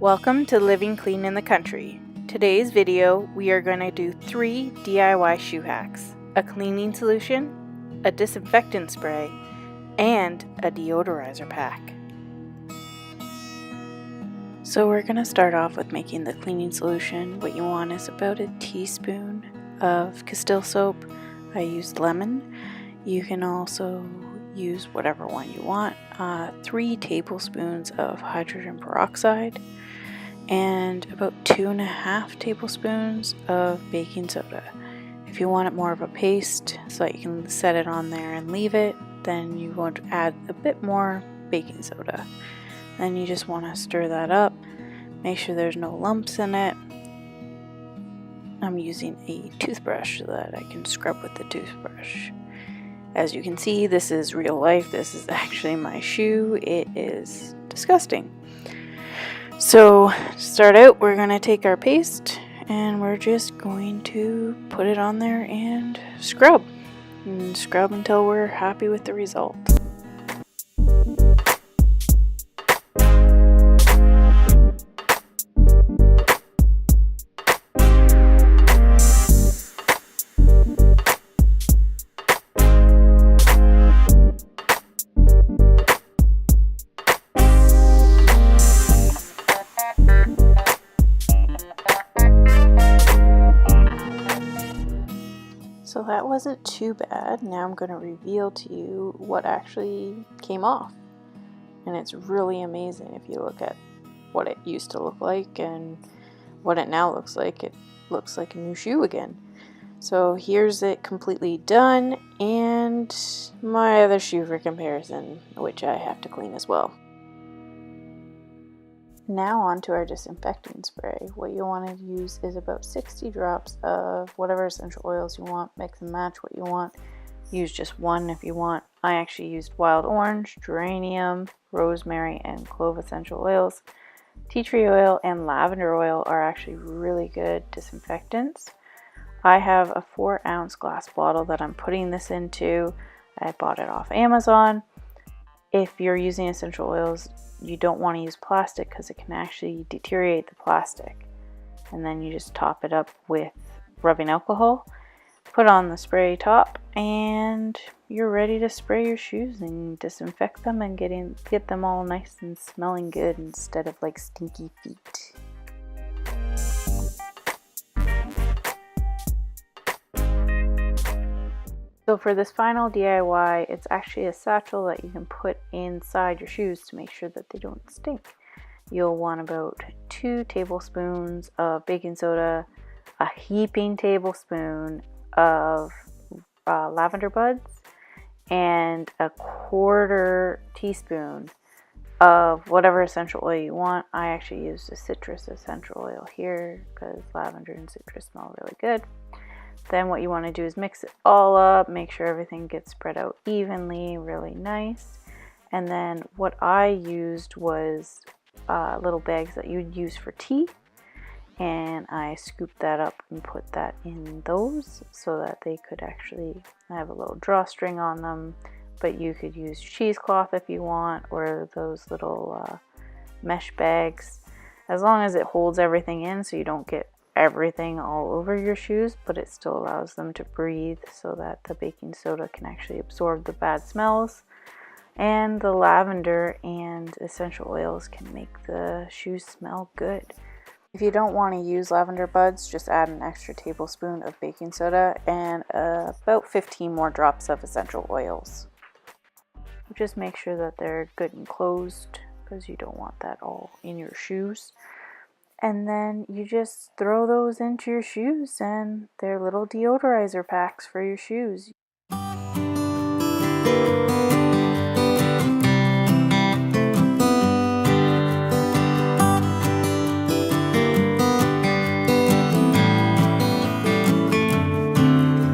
Welcome to Living Clean in the Country. Today's video, we are going to do 3 DIY shoe hacks: a cleaning solution, a disinfectant spray, and a deodorizer pack. So we're going to start off with making the cleaning solution. What you want is about a teaspoon of Castile soap. I used lemon. You can also use whatever one you want. 3 tablespoons of hydrogen peroxide, and about 2.5 tablespoons of baking soda. If you want it more of a paste so that you can set it on there and leave it, then you want to add a bit more baking soda. Then you just want to stir that up, make sure there's no lumps in it. I'm using a toothbrush so that I can scrub with the toothbrush. As you can see, this is real life. This is actually my shoe. It is disgusting. So to start out, we're going to take our paste and we're just going to put it on there and scrub. And scrub until we're happy with the result. So that wasn't too bad. Now I'm going to reveal to you what actually came off. And it's really amazing if you look at what it used to look like and what it now looks like. It looks like a new shoe again. So here's it completely done, and my other shoe for comparison, which I have to clean as well. Now on to our disinfecting spray. What you want to use is about 60 drops of whatever essential oils you want. Mix and match what you want. Use just one if you want. I actually used wild orange, geranium, rosemary, and clove essential oils. Tea tree oil and lavender oil are actually really good disinfectants. I have a 4-ounce glass bottle that I'm putting this into. I bought it off Amazon. If you're using essential oils, you don't want to use plastic because it can actually deteriorate the plastic. And then you just top it up with rubbing alcohol, put on the spray top, and you're ready to spray your shoes and disinfect them and get them all nice and smelling good instead of like stinky feet. So for this final DIY, it's actually a satchel that you can put inside your shoes to make sure that they don't stink. You'll want about 2 tablespoons of baking soda, a heaping tablespoon of lavender buds, and a 1/4 teaspoon of whatever essential oil you want. I actually used a citrus essential oil here because lavender and citrus smell really good. Then what you want to do is mix it all up, make sure everything gets spread out evenly, really nice. And then what I used was little bags that you'd use for tea. And I scooped that up and put that in those so that they could actually have a little drawstring on them. But you could use cheesecloth if you want, or those little mesh bags. As long as it holds everything in so you don't get everything all over your shoes, but it still allows them to breathe so that the baking soda can actually absorb the bad smells, and the lavender and essential oils can make the shoes smell good. If you don't want to use lavender buds, just add an extra tablespoon of baking soda and about 15 more drops of essential oils. Just make sure that they're good and closed because you don't want that all in your shoes. And then you just throw those into your shoes, and they're little deodorizer packs for your shoes.